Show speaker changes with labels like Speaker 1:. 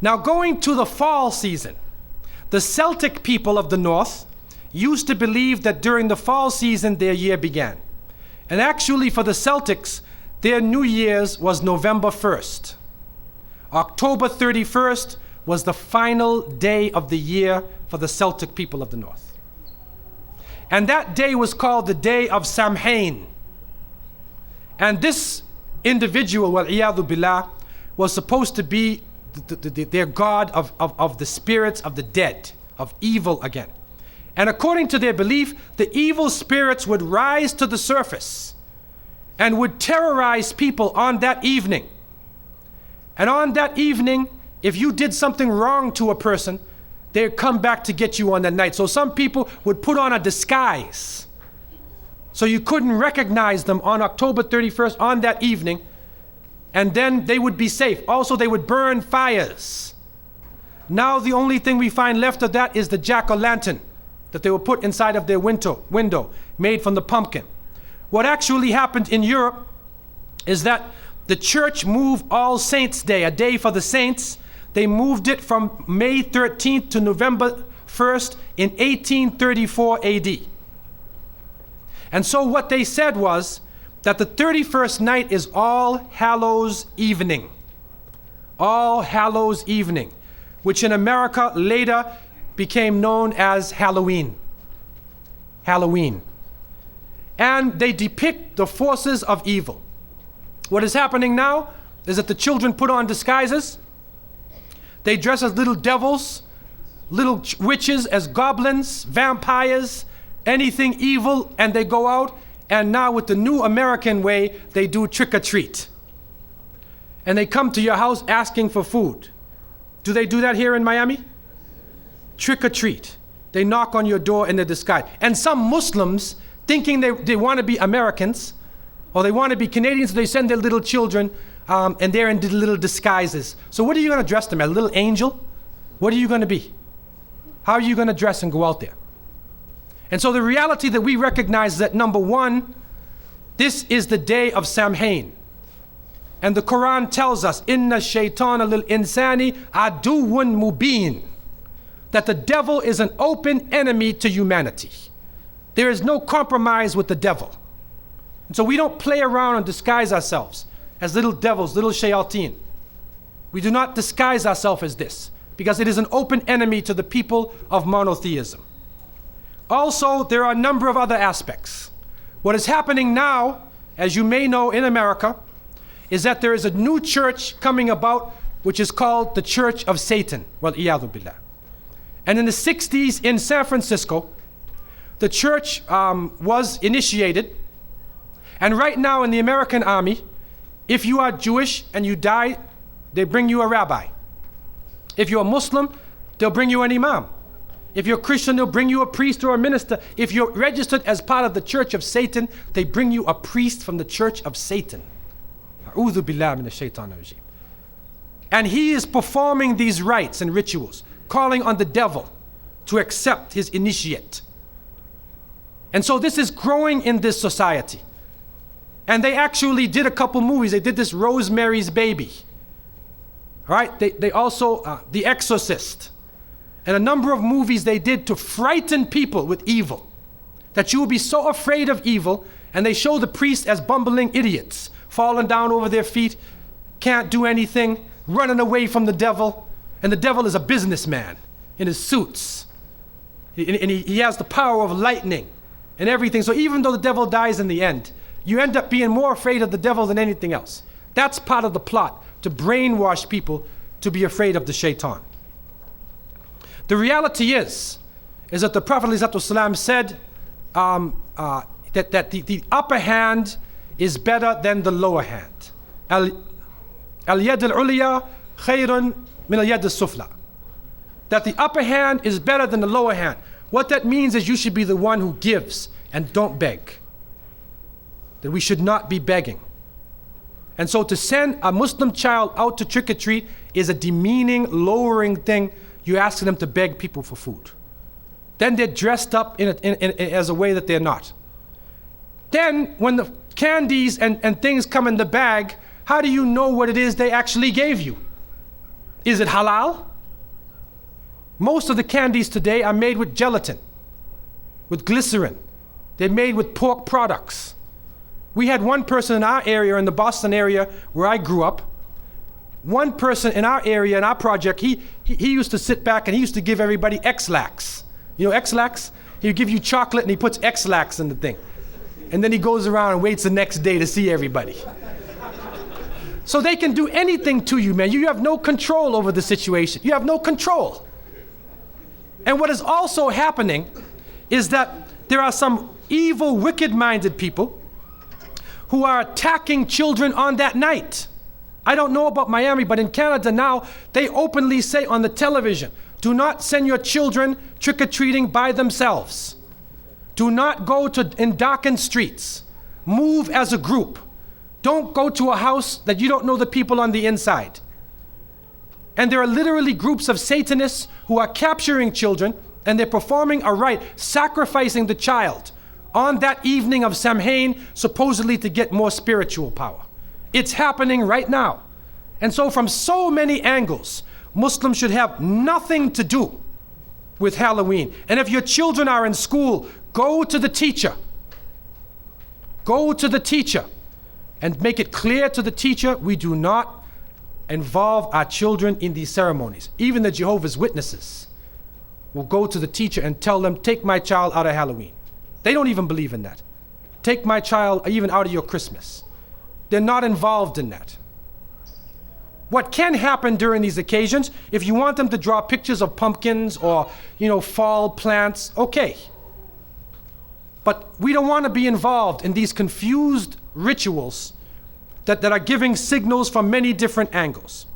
Speaker 1: Now, going to the fall season, the Celtic people of the north used to believe that during the fall season their year began. And actually for the Celtics, their New Year's was November 1st. October 31st was the final day of the year for the Celtic people of the north. And that day was called the day of Samhain. And this individual, wal-iyadhu billah, was supposed to be their god of the spirits of the dead, of evil again. And according to their belief, the evil spirits would rise to the surface and would terrorize people on that evening. And on that evening, if you did something wrong to a person, they'd come back to get you on that night. So some people would put on a disguise, so you couldn't recognize them on October 31st on that evening, and then they would be safe. Also, they would burn fires. Now the only thing we find left of that is the jack-o'-lantern that they would put inside of their window made from the pumpkin. What actually happened in Europe is that the church moved All Saints' Day, a day for the saints. They moved it from May 13th to November 1st in 1834 AD. And so what they said was that the 31st night is All Hallows Evening. All Hallows Evening, which in America later became known as Halloween. Halloween. And they depict the forces of evil. What is happening now is that the children put on disguises. They dress as little devils, little witches, as goblins, vampires, anything evil, and they go out. And now with the new American way, they do trick or treat. And they come to your house asking for food. Do they do that here in Miami? Trick or treat. They knock on your door in a disguise. And some Muslims, thinking they want to be Americans, or they want to be Canadians, so they send their little children and they're in little disguises. So what are you going to dress them as? A little angel? What are you going to be? How are you going to dress and go out there? And so the reality that we recognize is that, number one, this is the day of Samhain. And the Quran tells us, Inna shaytana lil insani aduwwun mubin, that the devil is an open enemy to humanity. There is no compromise with the devil. And so we don't play around and disguise ourselves as little devils, little shayateen. We do not disguise ourselves as this, because it is an open enemy to the people of monotheism. Also, there are a number of other aspects. What is happening now, as you may know in America, is that there is a new church coming about, which is called the Church of Satan. Wal-iyadhu billah. And in the 60s in San Francisco, the church was initiated. And right now in the American army, if you are Jewish and you die, they bring you a rabbi. If you're a Muslim, they'll bring you an imam. If you're Christian, they'll bring you a priest or a minister. If you're registered as part of the Church of Satan, they bring you a priest from the Church of Satan. A'udhu billah minash shaitanir rajeem. And he is performing these rites and rituals, calling on the devil to accept his initiate. And so this is growing in this society. And they actually did a couple movies. They did this Rosemary's Baby. All right, they also, The Exorcist. And a number of movies they did to frighten people with evil, that you will be so afraid of evil. And they show the priests as bumbling idiots, falling down over their feet, can't do anything, running away from the devil. And the devil is a businessman in his suits. And he has the power of lightning and everything. So even though the devil dies in the end, you end up being more afraid of the devil than anything else. That's part of the plot, to brainwash people to be afraid of the shaitan. The reality is that the Prophet ﷺ said that the upper hand is better than the lower hand. Al-yad al-ulya khayrun min al-yad al-sufla. That the upper hand is better than the lower hand. What that means is you should be the one who gives and don't beg. That we should not be begging. And so to send a Muslim child out to trick or treat is a demeaning, lowering thing. You ask them to beg people for food. Then they're dressed up as a way that they're not. Then when the candies and things come in the bag, how do you know what it is they actually gave you? Is it halal? Most of the candies today are made with gelatin, with glycerin. They're made with pork products. We had one person in our area, in the Boston area where I grew up, one person in our area, in our project, he used to sit back and he used to give everybody X-Lax. You know X-Lax? He'd give you chocolate and he puts X-Lax in the thing. And then he goes around and waits the next day to see everybody. So they can do anything to you, man. You have no control over the situation. You have no control. And what is also happening is that there are some evil, wicked-minded people who are attacking children on that night. I don't know about Miami, but in Canada now, they openly say on the television, do not send your children trick-or-treating by themselves. Do not go in darkened streets. Move as a group. Don't go to a house that you don't know the people on the inside. And there are literally groups of Satanists who are capturing children and they're performing a rite, sacrificing the child on that evening of Samhain, supposedly to get more spiritual power. It's happening right now. And so from so many angles, Muslims should have nothing to do with Halloween. And if your children are in school, go to the teacher. Go to the teacher and make it clear to the teacher, we do not involve our children in these ceremonies. Even the Jehovah's Witnesses will go to the teacher and tell them, take my child out of Halloween. They don't even believe in that. Take my child even out of your Christmas. They're not involved in that. What can happen during these occasions, if you want them to draw pictures of pumpkins or, fall plants, okay. But we don't want to be involved in these confused rituals that are giving signals from many different angles.